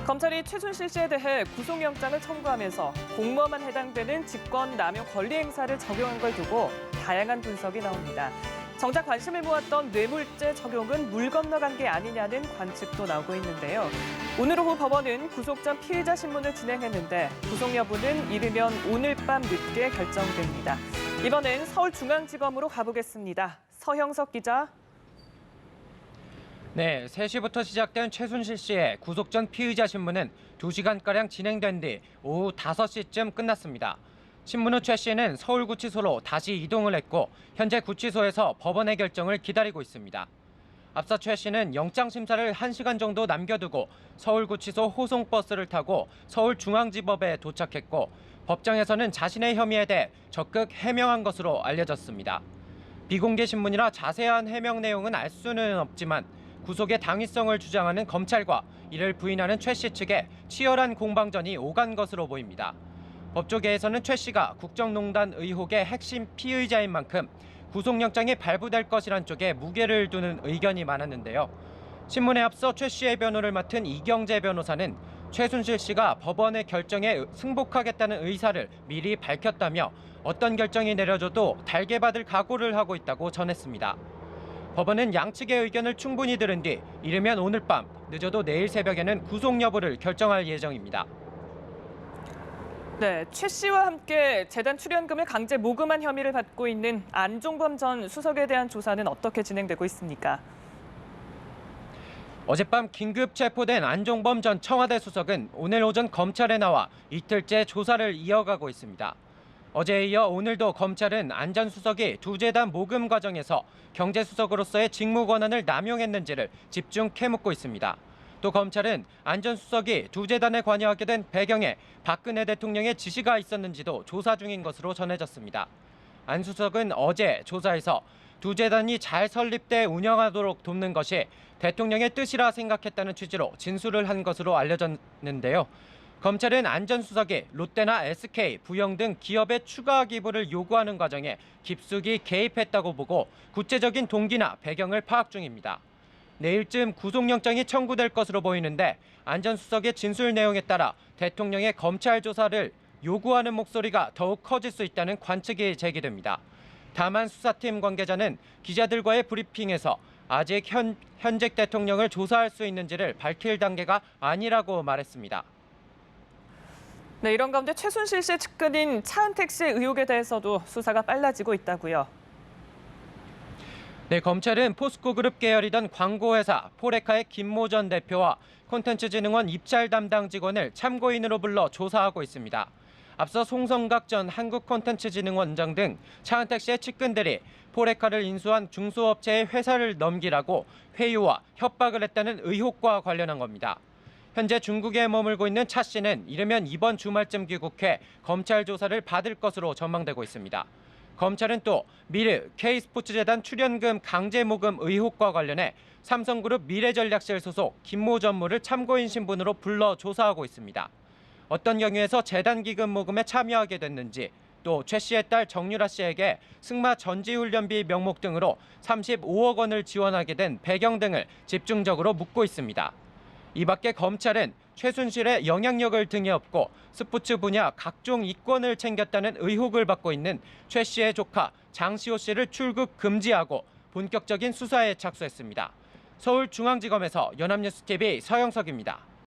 검찰이 최순실 씨에 대해 구속영장을 청구하면서 공모만 해당되는 직권남용 권리행사를 적용한 걸 두고 다양한 분석이 나옵니다. 정작 관심을 모았던 뇌물죄 적용은 물 건너간 게 아니냐는 관측도 나오고 있는데요. 오늘 오후 법원은 구속 전 피의자 신문을 진행했는데 구속 여부는 이르면 오늘 밤 늦게 결정됩니다. 이번엔 서울중앙지검으로 가보겠습니다. 서형석 기자. 네, 3시부터 시작된 최순실 씨의 구속 전 피의자 신문은 2시간가량 진행된 뒤 오후 5시쯤 끝났습니다. 신문 후 최 씨는 서울구치소로 다시 이동을 했고 현재 구치소에서 법원의 결정을 기다리고 있습니다. 앞서 최 씨는 영장 심사를 1시간 정도 남겨두고 서울구치소 호송버스를 타고 서울중앙지법에 도착했고 법정에서는 자신의 혐의에 대해 적극 해명한 것으로 알려졌습니다. 비공개 신문이라 자세한 해명 내용은 알 수는 없지만 구속의 당위성을 주장하는 검찰과 이를 부인하는 최 씨 측에 치열한 공방전이 오간 것으로 보입니다. 법조계에서는 최 씨가 국정농단 의혹의 핵심 피의자인 만큼 구속영장이 발부될 것이란 쪽에 무게를 두는 의견이 많았는데요. 신문에 앞서 최 씨의 변호를 맡은 이경재 변호사는 최순실 씨가 법원의 결정에 승복하겠다는 의사를 미리 밝혔다며 어떤 결정이 내려져도 달게 받을 각오를 하고 있다고 전했습니다. 법원은 양측의 의견을 충분히 들은 뒤 이르면 오늘 밤, 늦어도 내일 새벽에는 구속 여부를 결정할 예정입니다. 네, 최 씨와 함께 재단 출연금을 강제 모금한 혐의를 받고 있는 안종범 전 수석에 대한 조사는 어떻게 진행되고 있습니까? 어젯밤 긴급 체포된 안종범 전 청와대 수석은 오늘 오전 검찰에 나와 이틀째 조사를 이어가고 있습니다. 어제에 이어 오늘도 검찰은 안 전 수석이 두 재단 모금 과정에서 경제수석으로서의 직무 권한을 남용했는지를 집중 캐묻고 있습니다. 또 검찰은 안 전 수석이 두 재단에 관여하게 된 배경에 박근혜 대통령의 지시가 있었는지도 조사 중인 것으로 전해졌습니다. 안 수석은 어제 조사에서 두 재단이 잘 설립돼 운영하도록 돕는 것이 대통령의 뜻이라 생각했다는 취지로 진술을 한 것으로 알려졌는데요. 검찰은 안 전 수석이 롯데나 SK, 부영 등 기업의 추가 기부를 요구하는 과정에 깊숙이 개입했다고 보고 구체적인 동기나 배경을 파악 중입니다. 내일쯤 구속영장이 청구될 것으로 보이는데 안 전 수석의 진술 내용에 따라 대통령의 검찰 조사를 요구하는 목소리가 더욱 커질 수 있다는 관측이 제기됩니다. 다만 수사팀 관계자는 기자들과의 브리핑에서 아직 현직 대통령을 조사할 수 있는지를 밝힐 단계가 아니라고 말했습니다. 네, 이런 가운데 최순실 씨의 측근인 차은택 씨의 의혹에 대해서도 수사가 빨라지고 있다고요. 네, 검찰은 포스코그룹 계열이던 광고회사 포레카의 김모 전 대표와 콘텐츠진흥원 입찰 담당 직원을 참고인으로 불러 조사하고 있습니다. 앞서 송성각 전 한국콘텐츠진흥원장 등 차은택 씨의 측근들이 포레카를 인수한 중소업체의 회사를 넘기라고 회유와 협박을 했다는 의혹과 관련한 겁니다. 현재 중국에 머물고 있는 차 씨는 이르면 이번 주말쯤 귀국해 검찰 조사를 받을 것으로 전망되고 있습니다. 검찰은 또 미르 K스포츠재단 출연금 강제 모금 의혹과 관련해 삼성그룹 미래전략실 소속 김모 전무를 참고인 신분으로 불러 조사하고 있습니다. 어떤 경위에서 재단 기금 모금에 참여하게 됐는지, 또 최 씨의 딸 정유라 씨에게 승마 전지훈련비 명목 등으로 35억 원을 지원하게 된 배경 등을 집중적으로 묻고 있습니다. 이 밖에 검찰은 최순실의 영향력을 등에 업고 스포츠 분야 각종 이권을 챙겼다는 의혹을 받고 있는 최 씨의 조카 장시호 씨를 출국 금지하고 본격적인 수사에 착수했습니다. 서울중앙지검에서 연합뉴스TV 서영석입니다.